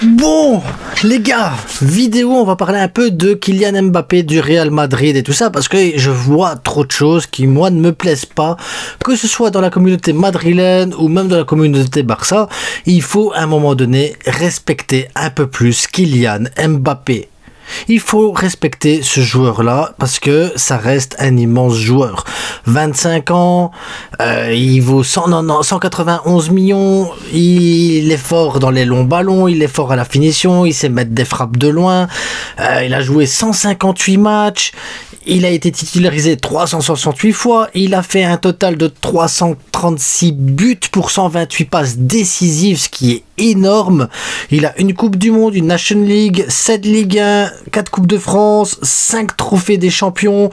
Bon, les gars, vidéo, on va parler un peu de Kylian Mbappé, du Real Madrid et tout ça, parce que je vois trop de choses qui, moi, ne me plaisent pas, que ce soit dans la communauté madrilène ou même dans la communauté Barça. Il faut, à un moment donné, respecter un peu plus Kylian Mbappé. Il faut respecter ce joueur-là parce que ça reste un immense joueur. 25 ans, il vaut 191 millions, il est fort dans les longs ballons, il est fort à la finition, il sait mettre des frappes de loin, il a joué 158 matchs, il a été titularisé 368 fois, il a fait un total de 336 buts pour 128 passes décisives, ce qui est énorme. Il a une Coupe du Monde, une Nation League, 7 Ligue 1, 4 Coupes de France, 5 trophées des champions,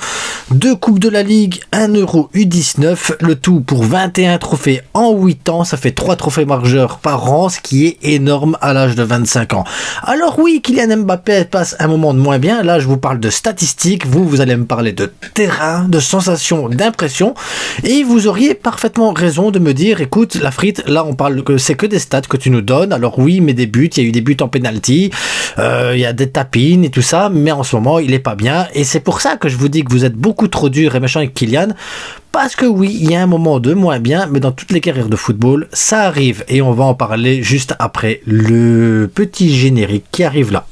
2 Coupes de la Ligue, 1 Euro U19, le tout pour 21 trophées en 8 ans, ça fait 3 trophées majeurs par an, ce qui est énorme à l'âge de 25 ans. Alors oui, Kylian Mbappé passe un moment de moins bien, là je vous parle de statistiques, vous allez me parler de terrain, de sensations, d'impression, et vous auriez parfaitement raison de me dire, écoute la frite, là on parle que c'est que des stats que tu nous donnes. Alors oui, mais des buts, il y a eu des buts en penalty, il y a des tapines et tout ça, mais en ce moment, il est pas bien. Et c'est pour ça que je vous dis que vous êtes beaucoup trop dur et méchant avec Kylian, parce que oui, il y a un moment de moins bien, mais dans toutes les carrières de football, ça arrive. Et on va en parler juste après le petit générique qui arrive là.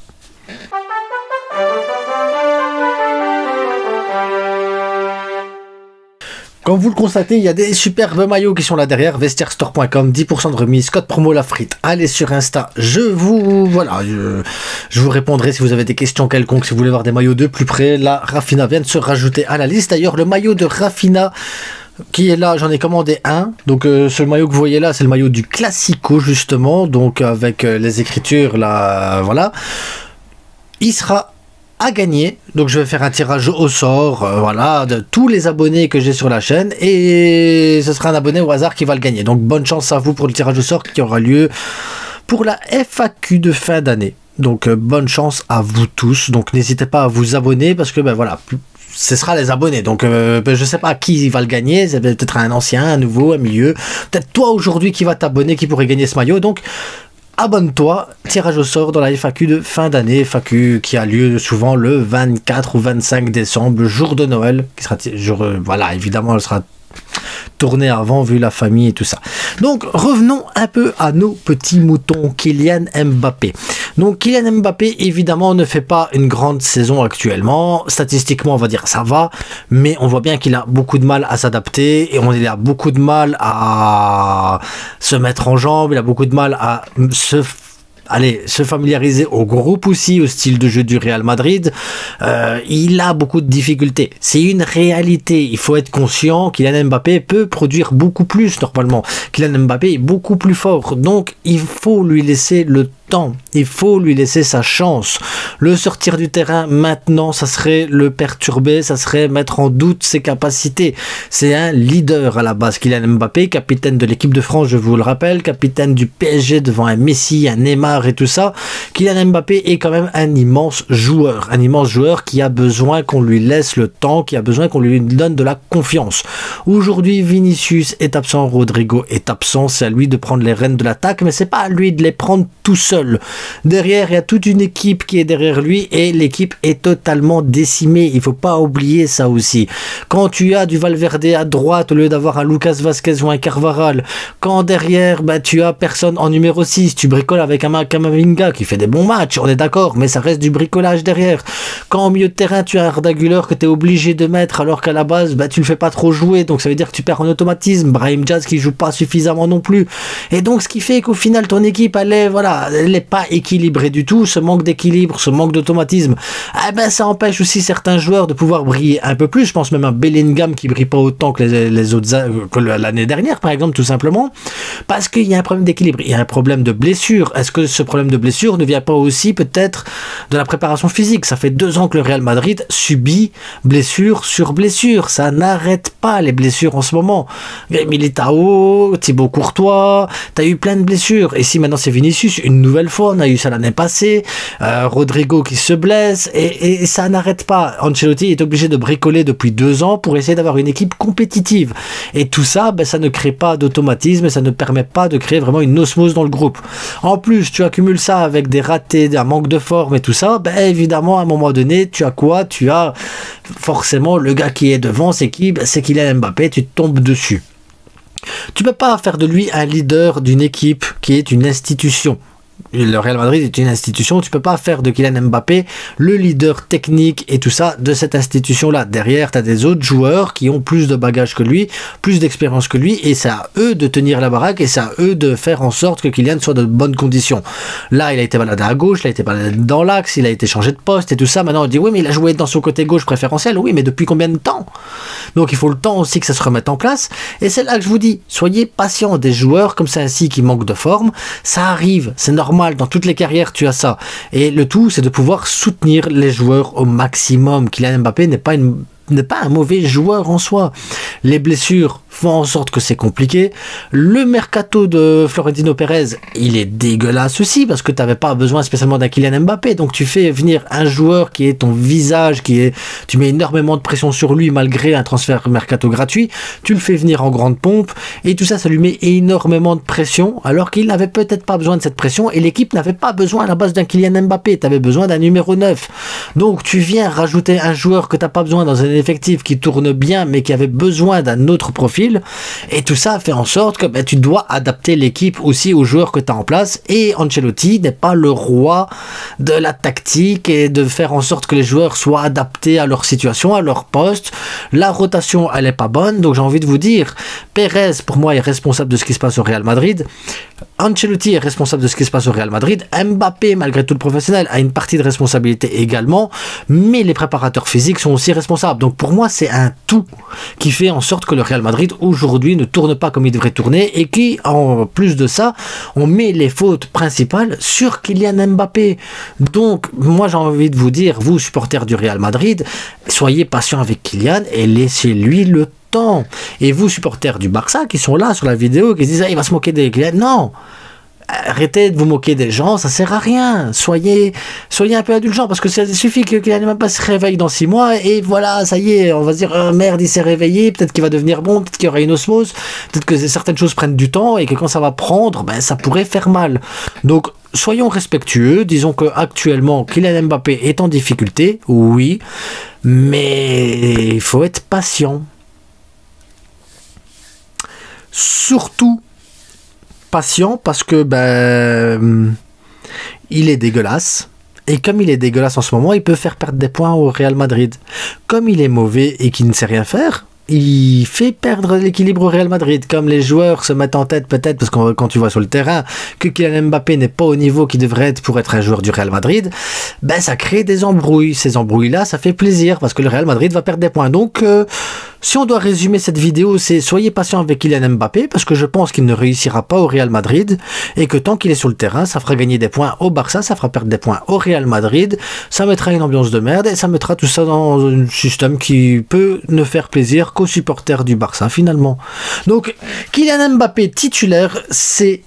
Comme vous le constatez, il y a des superbes maillots qui sont là derrière, vestiairestore.com, 10% de remise, code promo la frite. Allez sur Insta, je vous répondrai si vous avez des questions quelconques, si vous voulez voir des maillots de plus près. Là, Rafinha vient de se rajouter à la liste. D'ailleurs, le maillot de Rafinha qui est là, j'en ai commandé un. Donc ce maillot que vous voyez là, c'est le maillot du Classico justement, donc avec les écritures là, voilà. Il sera à gagner, donc je vais faire un tirage au sort, voilà, de tous les abonnés que j'ai sur la chaîne, et ce sera un abonné au hasard qui va le gagner. Donc bonne chance à vous pour le tirage au sort qui aura lieu pour la FAQ de fin d'année. Donc bonne chance à vous tous. Donc n'hésitez pas à vous abonner parce que ben voilà, ce sera les abonnés. Donc je sais pas qui va le gagner, c'est peut-être un ancien, un nouveau, un milieu, peut-être toi aujourd'hui qui va t'abonner qui pourrait gagner ce maillot. Donc abonne-toi, tirage au sort dans la FAQ de fin d'année, FAQ qui a lieu souvent le 24 ou 25 décembre, le jour de Noël, qui sera voilà, évidemment elle sera tournée avant vu la famille et tout ça. Donc revenons un peu à nos petits moutons, Kylian Mbappé. Donc Kylian Mbappé évidemment ne fait pas une grande saison actuellement, statistiquement on va dire ça va, mais on voit bien qu'il a beaucoup de mal à s'adapter et il a beaucoup de mal à se mettre en jambes, il a beaucoup de mal à se familiariser au groupe aussi, au style de jeu du Real Madrid. Il a beaucoup de difficultés. C'est une réalité. Il faut être conscient qu'Kylian Mbappé peut produire beaucoup plus normalement. Kylian Mbappé est beaucoup plus fort. Donc, il faut lui laisser le temps. Il faut lui laisser sa chance. Le sortir du terrain maintenant, ça serait le perturber, ça serait mettre en doute ses capacités. C'est un leader à la base, Kylian Mbappé, capitaine de l'équipe de France, je vous le rappelle, capitaine du PSG devant un Messi, un Neymar et tout ça. Kylian Mbappé est quand même un immense joueur qui a besoin qu'on lui laisse le temps, qui a besoin qu'on lui donne de la confiance. Aujourd'hui, Vinicius est absent, Rodrigo est absent, c'est à lui de prendre les rênes de l'attaque, mais c'est pas à lui de les prendre tout seul. Derrière, il y a toute une équipe qui est derrière lui et l'équipe est totalement décimée. Il faut pas oublier ça aussi. Quand tu as du Valverde à droite au lieu d'avoir un Lucas Vazquez ou un Carvajal, quand derrière tu as personne en numéro 6, tu bricoles avec un Camavinga qui fait des bons matchs, on est d'accord, mais ça reste du bricolage derrière. Quand au milieu de terrain, tu as un Arda Güler que tu es obligé de mettre alors qu'à la base, tu le fais pas trop jouer, donc ça veut dire que tu perds en automatisme. Brahim Diaz qui joue pas suffisamment non plus. Et donc ce qui fait qu'au final, ton équipe, elle n'est pas équilibrée du tout. Ce manque d'équilibre, ce manque d'automatisme, ça empêche aussi certains joueurs de pouvoir briller un peu plus. Je pense même à Bellingham qui brille pas autant que les autres, que l'année dernière par exemple, tout simplement parce qu'il y a un problème d'équilibre, il y a un problème de blessure. Est-ce que ce problème de blessure ne vient pas aussi peut-être de la préparation physique? Ça fait 2 ans que le Real Madrid subit blessure sur blessure, ça n'arrête pas les blessures en ce moment. Militao, Thibaut Courtois, t'as eu plein de blessures, et si maintenant c'est Vinicius, une nouvelle nouvelle fois, on a eu ça l'année passée, Rodrigo qui se blesse, et ça n'arrête pas. Ancelotti est obligé de bricoler depuis 2 ans pour essayer d'avoir une équipe compétitive. Et tout ça, ben, ça ne crée pas d'automatisme, et ça ne permet pas de créer vraiment une osmose dans le groupe. En plus, tu accumules ça avec des ratés, un manque de forme et tout ça, ben évidemment, à un moment donné, tu as quoi? Tu as forcément le gars qui est devant, c'est qui? Ben, c'est Kylian Mbappé, tu tombes dessus. Tu peux pas faire de lui un leader d'une équipe qui est une institution. Le Real Madrid est une institution, tu peux pas faire de Kylian Mbappé le leader technique et tout ça de cette institution-là. Derrière, tu as des autres joueurs qui ont plus de bagages que lui, plus d'expérience que lui, et c'est à eux de tenir la baraque et c'est à eux de faire en sorte que Kylian soit de bonnes conditions. Là, il a été baladé à gauche, il a été baladé dans l'axe, il a été changé de poste et tout ça. Maintenant, on dit oui, mais il a joué dans son côté gauche préférentiel. Oui, mais depuis combien de temps? Donc, il faut le temps aussi que ça se remette en place. Et c'est là que je vous dis, soyez patients. Des joueurs comme ça ainsi qui manquent de forme, ça arrive, c'est normal. Dans toutes les carrières, tu as ça. Et le tout, c'est de pouvoir soutenir les joueurs au maximum. Kylian Mbappé n'est pas un mauvais joueur en soi. Les blessures font en sorte que c'est compliqué. Le mercato de Florentino Pérez, il est dégueulasse aussi parce que tu n'avais pas besoin spécialement d'un Kylian Mbappé. Donc tu fais venir un joueur qui est ton visage, tu mets énormément de pression sur lui malgré un transfert mercato gratuit. Tu le fais venir en grande pompe et tout ça, ça lui met énormément de pression alors qu'il n'avait peut-être pas besoin de cette pression et l'équipe n'avait pas besoin à la base d'un Kylian Mbappé. Tu avais besoin d'un numéro 9. Donc tu viens rajouter un joueur que tu n'as pas besoin dans un effectif qui tourne bien mais qui avait besoin d'un autre profil. Et tout ça fait en sorte que tu dois adapter l'équipe aussi aux joueurs que tu as en place. Et Ancelotti n'est pas le roi de la tactique et de faire en sorte que les joueurs soient adaptés à leur situation, à leur poste. La rotation, elle est pas bonne. Donc j'ai envie de vous dire, Pérez, pour moi, est responsable de ce qui se passe au Real Madrid. Ancelotti est responsable de ce qui se passe au Real Madrid. Mbappé, malgré tout le professionnel, a une partie de responsabilité également. Mais les préparateurs physiques sont aussi responsables. Donc pour moi, c'est un tout qui fait en sorte que le Real Madrid aujourd'hui ne tourne pas comme il devrait tourner et qui, en plus de ça, on met les fautes principales sur Kylian Mbappé. Donc, moi j'ai envie de vous dire, vous supporters du Real Madrid, soyez patients avec Kylian et laissez-lui le temps. Et vous supporters du Barça qui sont là sur la vidéo, qui se disent il va se moquer des Kylian, non! Arrêtez de vous moquer des gens, ça sert à rien. Soyez un peu indulgents parce que ça suffit que Kylian Mbappé se réveille dans 6 mois et voilà, ça y est, on va se dire oh, merde, il s'est réveillé, peut-être qu'il va devenir bon, peut-être qu'il y aura une osmose, peut-être que certaines choses prennent du temps et que quand ça va prendre, ça pourrait faire mal. Donc soyons respectueux, disons que actuellement Kylian Mbappé est en difficulté, oui, mais il faut être patient. Surtout patient parce que il est dégueulasse et comme il est dégueulasse en ce moment, il peut faire perdre des points au Real Madrid. Comme il est mauvais et qu'il ne sait rien faire, il fait perdre l'équilibre au Real Madrid. Comme les joueurs se mettent en tête peut-être, parce que quand tu vois sur le terrain que Kylian Mbappé n'est pas au niveau qu'il devrait être pour être un joueur du Real Madrid, ça crée des embrouilles. Ces embrouilles-là, ça fait plaisir parce que le Real Madrid va perdre des points. Donc, si on doit résumer cette vidéo, c'est soyez patient avec Kylian Mbappé parce que je pense qu'il ne réussira pas au Real Madrid et que tant qu'il est sur le terrain, ça fera gagner des points au Barça, ça fera perdre des points au Real Madrid, ça mettra une ambiance de merde et ça mettra tout ça dans un système qui peut ne faire plaisir qu'aux supporters du Barça finalement. Donc Kylian Mbappé titulaire, c'est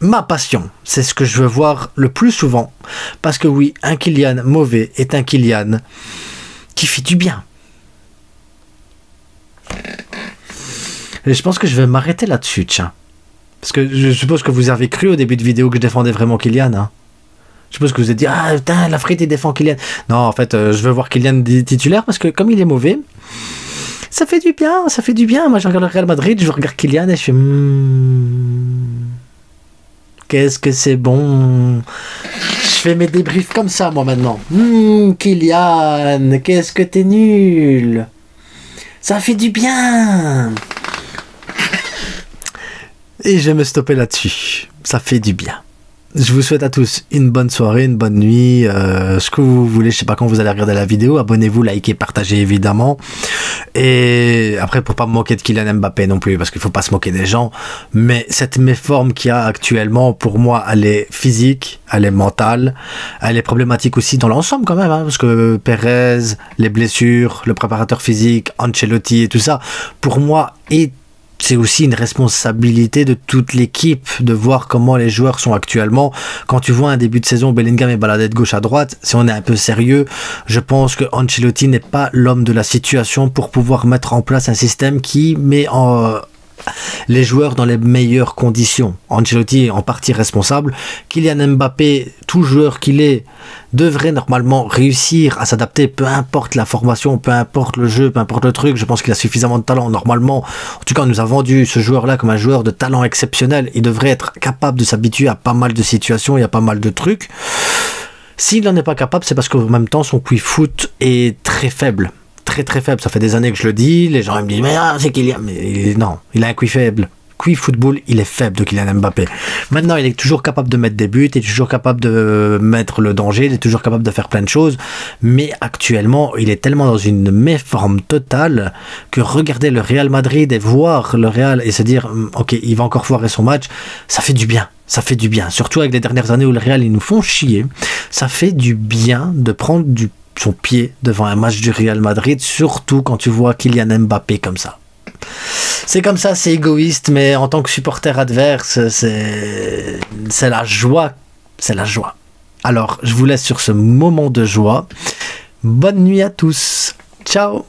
ma passion, c'est ce que je veux voir le plus souvent parce que oui, un Kylian mauvais est un Kylian qui fait du bien. Et je pense que je vais m'arrêter là-dessus, tiens. Parce que je suppose que vous avez cru au début de vidéo que je défendais vraiment Kylian. Hein. Je suppose que vous vous êtes dit, ah putain, la frite il défend Kylian. Non, en fait, je veux voir Kylian titulaire parce que comme il est mauvais, ça fait du bien, ça fait du bien. Moi, je regarde le Real Madrid, je regarde Kylian et je fais, qu'est-ce que c'est bon. Je fais mes débriefs comme ça, moi, maintenant. Kylian, qu'est-ce que t'es nul. Ça fait du bien. Et je vais me stopper là-dessus. Ça fait du bien. Je vous souhaite à tous une bonne soirée, une bonne nuit, ce que vous voulez. Je sais pas quand vous allez regarder la vidéo. Abonnez-vous, likez, partagez évidemment. Et après, pour pas me moquer de Kylian Mbappé non plus, parce qu'il faut pas se moquer des gens. Mais cette méforme qu'il y a actuellement, pour moi, elle est physique, elle est mentale, elle est problématique aussi dans l'ensemble quand même, hein, parce que Pérez, les blessures, le préparateur physique, Ancelotti et tout ça, pour moi, est c'est aussi une responsabilité de toute l'équipe de voir comment les joueurs sont actuellement. Quand tu vois un début de saison, Bellingham est baladé de gauche à droite, si on est un peu sérieux, je pense que Ancelotti n'est pas l'homme de la situation pour pouvoir mettre en place un système qui met les joueurs dans les meilleures conditions. Ancelotti est en partie responsable. Kylian Mbappé, tout joueur qu'il est, devrait normalement réussir à s'adapter, peu importe la formation, peu importe le jeu, peu importe le truc. Je pense qu'il a suffisamment de talent normalement. En tout cas, on nous a vendu ce joueur-là comme un joueur de talent exceptionnel. Il devrait être capable de s'habituer à pas mal de situations et à pas mal de trucs. S'il n'en est pas capable, c'est parce qu'en même temps, son QI foot est très faible. Très très faible, ça fait des années que je le dis, les gens ils me disent mais c'est Kylian, mais non, il a un QI faible. QI football, il est faible de Kylian Mbappé. Maintenant, il est toujours capable de mettre des buts, il est toujours capable de mettre le danger, il est toujours capable de faire plein de choses, mais actuellement, il est tellement dans une méforme totale que regarder le Real Madrid et voir le Real et se dire ok, il va encore foirer son match, ça fait du bien. Ça fait du bien, surtout avec les dernières années où le Real ils nous font chier. Ça fait du bien de prendre son pied devant un match du Real Madrid, surtout quand tu vois Kylian Mbappé comme ça. C'est comme ça, c'est égoïste, mais en tant que supporter adverse, c'est la joie. C'est la joie. Alors, je vous laisse sur ce moment de joie. Bonne nuit à tous. Ciao.